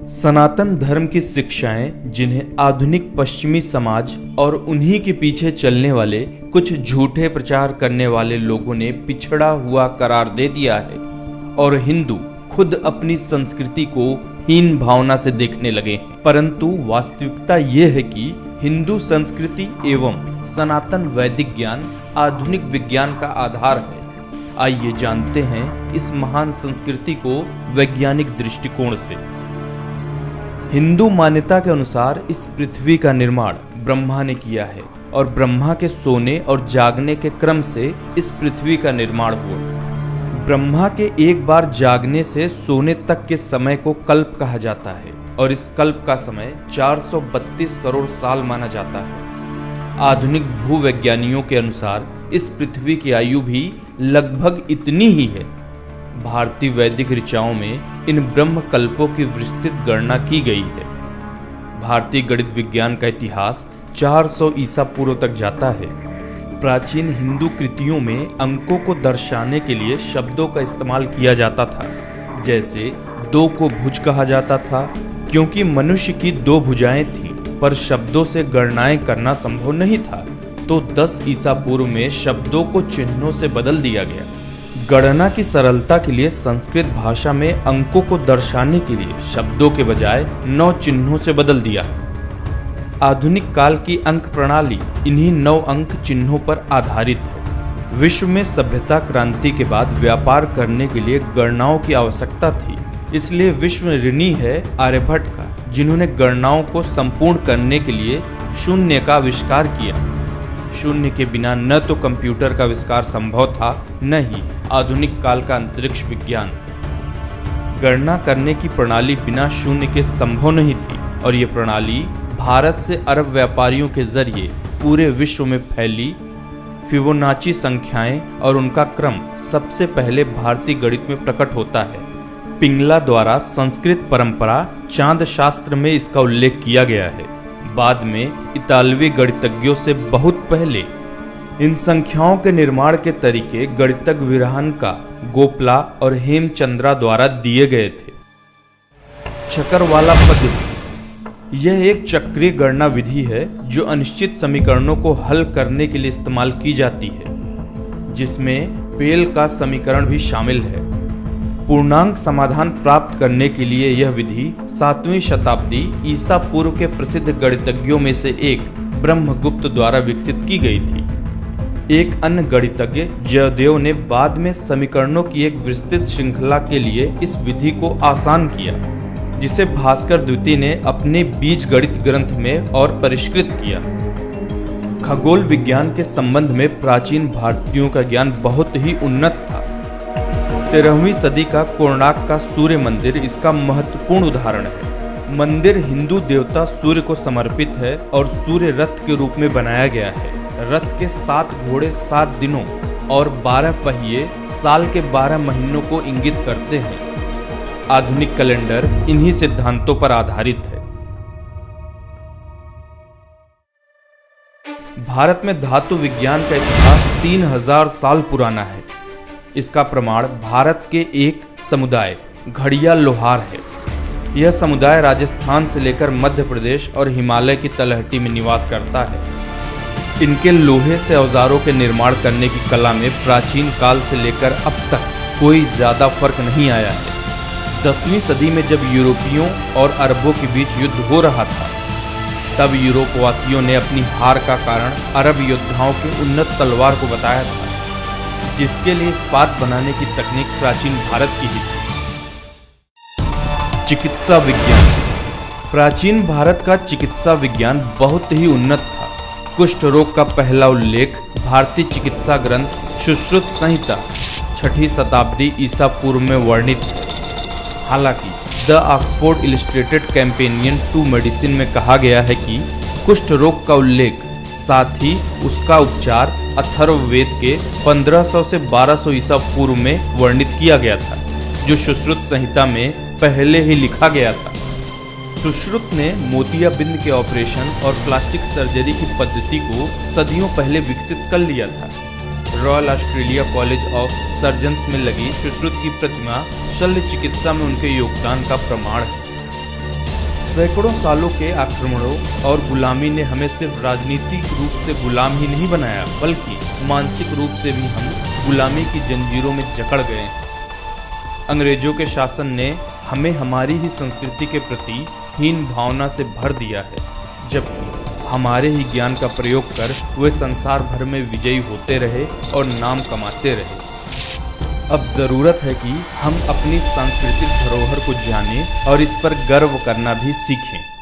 सनातन धर्म की शिक्षाएं, जिन्हें आधुनिक पश्चिमी समाज और उन्हीं के पीछे चलने वाले कुछ झूठे प्रचार करने वाले लोगों ने पिछड़ा हुआ करार दे दिया है, और हिंदू खुद अपनी संस्कृति को हीन भावना से देखने लगे हैं। परंतु वास्तविकता यह है कि हिंदू संस्कृति एवं सनातन वैदिक ज्ञान आधुनिक विज्ञान का आधार है। आइए जानते हैं इस महान संस्कृति को वैज्ञानिक दृष्टिकोण से। हिंदू मान्यता के अनुसार इस पृथ्वी का निर्माण ब्रह्मा ने किया है, और ब्रह्मा के सोने और जागने के क्रम से इस पृथ्वी का निर्माण हुआ। ब्रह्मा के एक बार जागने से सोने तक के समय को कल्प कहा जाता है, और इस कल्प का समय 432 करोड़ साल माना जाता है। आधुनिक भूवैज्ञानियों के अनुसार इस पृथ्वी की आयु भी लगभग इतनी ही है। भारतीय वैदिक ऋचाओं में इन ब्रह्म कल्पों की विस्तृत गणना की गई है। भारतीय गणित विज्ञान का इतिहास 400 ईसा पूर्व तक जाता है। प्राचीन हिंदू कृतियों में अंकों को दर्शाने के लिए शब्दों का इस्तेमाल किया जाता था। जैसे 2 को भुज कहा जाता था, क्योंकि मनुष्य की 2 भुजाएं थीं, पर शब्दों से गणनाएं करना संभव नहीं था, तो 10 ईसा पूर्व में शब्दों को चिन्हों से बदल दिया गया। गणना की सरलता के लिए संस्कृत भाषा में अंकों को दर्शाने के लिए शब्दों के बजाय 9 चिन्हों से बदल दिया। आधुनिक काल की अंक प्रणाली इन्हीं 9 अंक चिन्हों पर आधारित है। विश्व में सभ्यता क्रांति के बाद व्यापार करने के लिए गणनाओं की आवश्यकता थी, इसलिए विश्व ऋणी है आर्यभट्ट का, जिन्होंने गणनाओं को संपूर्ण करने के लिए शून्य का आविष्कार किया। शून्य के बिना न तो कंप्यूटर का आविष्कार संभव था, न ही आधुनिक काल का अंतरिक्ष विज्ञान। गणना करने की प्रणाली बिना शून्य के संभव नहीं थी, और ये प्रणाली भारत से अरब व्यापारियों के जरिए पूरे विश्व में फैली। फिबोनाची संख्याएं और उनका क्रम सबसे पहले भारतीय गणित में प्रकट होता है। पिंगला द्वारा संस्कृत परंपरा चांद शास्त्र में इसका उल्लेख किया गया है। बाद में इतालवी गणितज्ञों से बहुत पहले इन संख्याओं के निर्माण के तरीके गणितज्ञ विरहानका, गोपला और हेमचंद्रा द्वारा दिए गए थे। चक्करवाला पद्धति यह एक चक्रीय गणना विधि है जो अनिश्चित समीकरणों को हल करने के लिए इस्तेमाल की जाती है, जिसमें पेल का समीकरण भी शामिल है। पूर्णांक समाधान प्राप्त करने के लिए यह विधि 7वीं शताब्दी ईसा पूर्व के प्रसिद्ध गणितज्ञों में से एक ब्रह्मगुप्त द्वारा विकसित की गई थी। एक अन्य गणितज्ञ जयदेव ने बाद में समीकरणों की एक विस्तृत श्रृंखला के लिए इस विधि को आसान किया, जिसे भास्कर द्वितीय ने अपने बीज गणित ग्रंथ में और परिष्कृत किया। खगोल विज्ञान के संबंध में प्राचीन भारतीयों का ज्ञान बहुत ही उन्नत था। 13वीं सदी का कोणार्क का सूर्य मंदिर इसका महत्वपूर्ण उदाहरण है। मंदिर हिंदू देवता सूर्य को समर्पित है और सूर्य रथ के रूप में बनाया गया है। रथ के 7 घोड़े 7 दिनों और 12 पहिए साल के 12 महीनों को इंगित करते हैं। आधुनिक कैलेंडर इन्हीं सिद्धांतों पर आधारित है। भारत में धातु विज्ञान का इतिहास 3000 साल पुराना है। इसका प्रमाण भारत के एक समुदाय घड़िया लोहार है। यह समुदाय राजस्थान से लेकर मध्य प्रदेश और हिमालय की तलहटी में निवास करता है। इनके लोहे से औजारों के निर्माण करने की कला में प्राचीन काल से लेकर अब तक कोई ज्यादा फर्क नहीं आया है। 10वीं सदी में जब यूरोपियों और अरबों के बीच युद्ध हो रहा था, तब यूरोपवासियों ने अपनी हार का कारण अरब योद्धाओं के उन्नत तलवार को बताया था, जिसके लिए इस्पात बनाने की तकनीक प्राचीन भारत की ही थी। चिकित्सा विज्ञान। प्राचीन भारत का चिकित्सा विज्ञान बहुत ही उन्नत था। कुष्ठ रोग का पहला उल्लेख भारतीय चिकित्सा ग्रंथ सुश्रुत संहिता 6ठी शताब्दी ईसा पूर्व में वर्णित है। हालांकि the Oxford Illustrated Companion to Medicine में कहा गया है कि कुष्ठ रोग का उल्लेख, साथ ही उसका उपचार अथर्ववेद के 1500 से 1200 ईसा पूर्व में वर्णित किया गया था, जो सुश्रुत संहिता में पहले ही लिखा गया था। सुश्रुत ने मोतियाबिंद के ऑपरेशन और प्लास्टिक सर्जरी की पद्धति को सदियों पहले विकसित कर लिया था। Royal Australia college of surgeons में लगी सुश्रुत की प्रतिमा शल्य चिकित्सा में उनके योगदान का प्रमाण है। सैकड़ों सालों के आक्रमणों और गुलामी ने हमें सिर्फ राजनीतिक रूप से गुलाम ही नहीं बनाया, बल्कि मानसिक रूप से भी हम गुलामी की जंजीरों में जकड़ गए हैं। अंग्रेजों के शासन ने हमें हमारी ही संस्कृति के प्रति हीन भावना से भर दिया है, जबकि हमारे ही ज्ञान का प्रयोग कर वे संसार भर में विजयी होते रहे और नाम कमाते रहे। अब जरूरत है कि हम अपनी सांस्कृतिक धरोहर को जानें और इस पर गर्व करना भी सीखें।